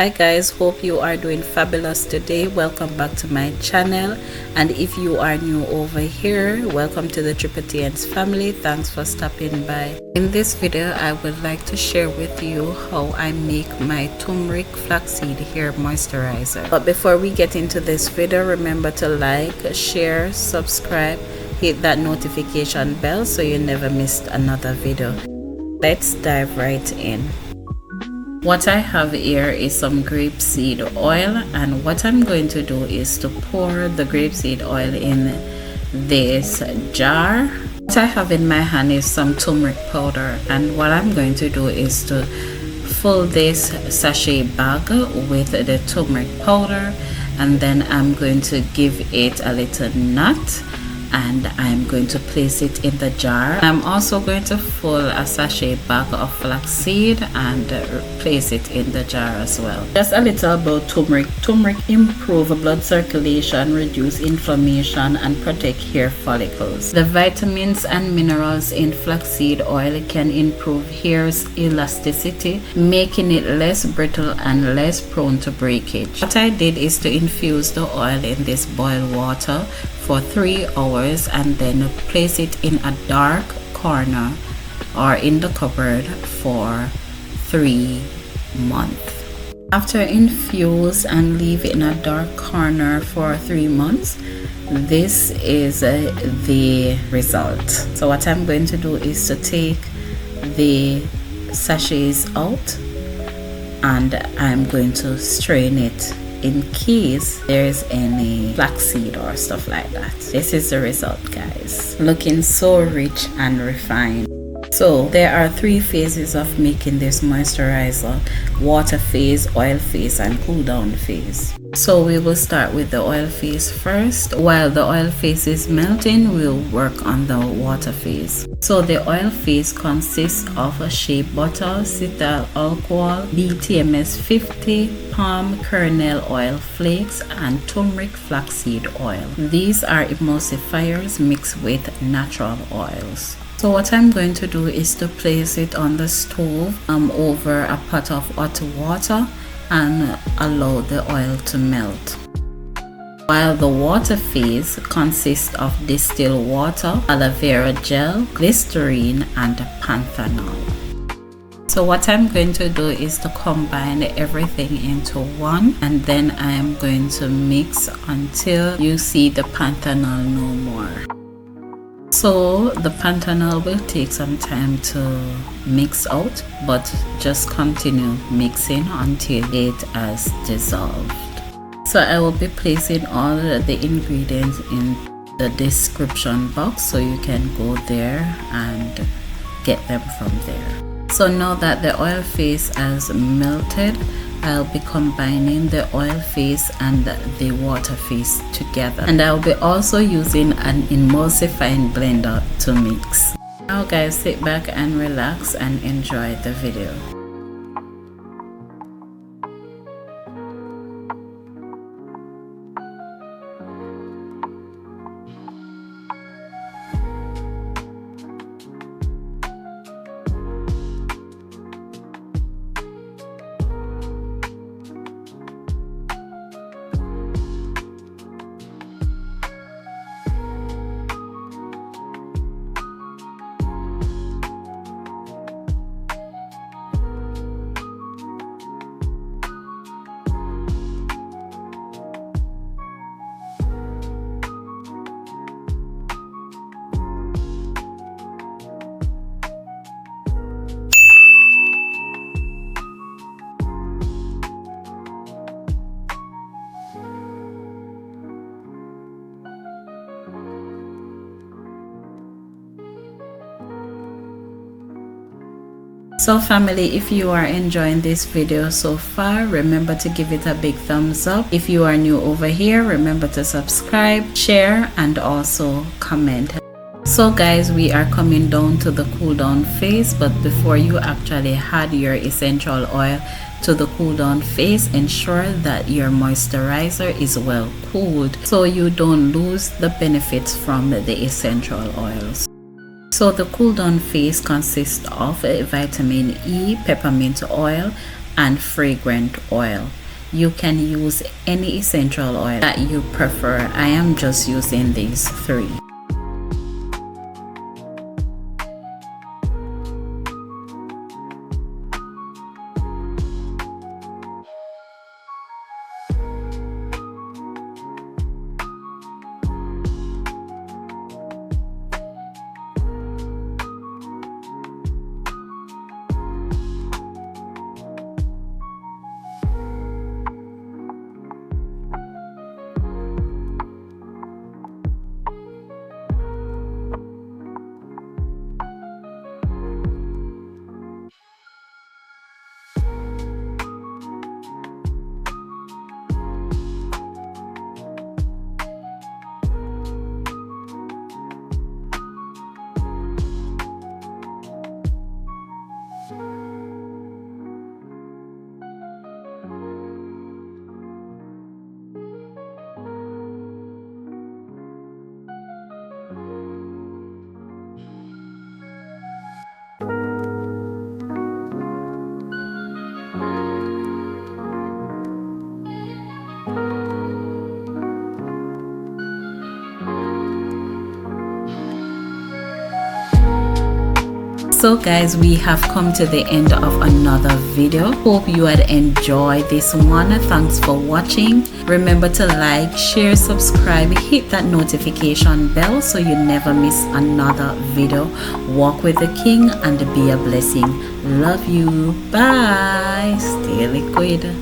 Hi guys, hope you are doing fabulous today. Welcome back to my channel, and if you are new over here, welcome to the Philippians family. Thanks for stopping by. In this video I would like to share with you how I make my turmeric flaxseed hair moisturizer. But before we get into this video, remember to like, share, subscribe, hit that notification bell so you never missed another video. Let's dive right in. What I have here is some grapeseed oil, and what I'm going to do is to pour the grapeseed oil in this jar. What I have in my hand is some turmeric powder, and what I'm going to do is to fill this sachet bag with the turmeric powder, and then I'm going to give it a little knot, and I'm going to place it in the jar. I'm also going to fill a sachet bag of flaxseed and place it in the jar as well. Just a little about turmeric. Turmeric improves blood circulation, reduce inflammation, and protect hair follicles. The vitamins and minerals in flaxseed oil can improve hair's elasticity, making it less brittle and less prone to breakage. What I did is to infuse the oil in this boiled water for 3 hours and then place it in a dark corner or in the cupboard for 3 months. After infuse and leave it in a dark corner for 3 months, this is the result. So what I'm going to do is to take the sachets out, and I'm going to strain it in case there's any flaxseed or stuff like that. This is the result, guys. Looking so rich and refined. So there are 3 phases of making this moisturizer: water phase, oil phase, and cool down phase. So we will start with the oil phase first. While the oil phase is melting, we'll work on the water phase. So the oil phase consists of a Shea Butter, Cetyl Alcohol, BTMS 50, palm kernel oil, flakes, and turmeric flaxseed oil. These are emulsifiers mixed with natural oils. So what I'm going to do is to place it on the stove over a pot of hot water and allow the oil to melt. While the water phase consists of distilled water, Aloe Vera Gel, Glycerin, and Panthenol. So what I'm going to do is to combine everything into one, and then I am going to mix until you see the Panthenol no more. So the Panthenol will take some time to mix out, but just continue mixing until it has dissolved. So I will be placing all the ingredients in the description box, so you can go there and get them from there. So now that the oil phase has melted, I'll be combining the oil phase and the water phase together, and I'll be also using an emulsifying blender to mix. Now guys, sit back and relax and enjoy the video. So family, if you are enjoying this video so far, remember to give it a big thumbs up. If you are new over here, remember to subscribe, share, and also comment. So guys, we are coming down to the cool down phase, but before you actually add your essential oil to the cool down phase, ensure that your moisturizer is well cooled so you don't lose the benefits from the essential oils. So the cool down phase consists of vitamin E, peppermint oil, and fragrant oil. You can use any essential oil that you prefer. I am just using these three. So guys, we have come to the end of another video. Hope you had enjoyed this one. Thanks for watching. Remember to like, share, subscribe, hit that notification bell so you never miss another video. Walk with the King and be a blessing. Love you. Bye. Stay liquid.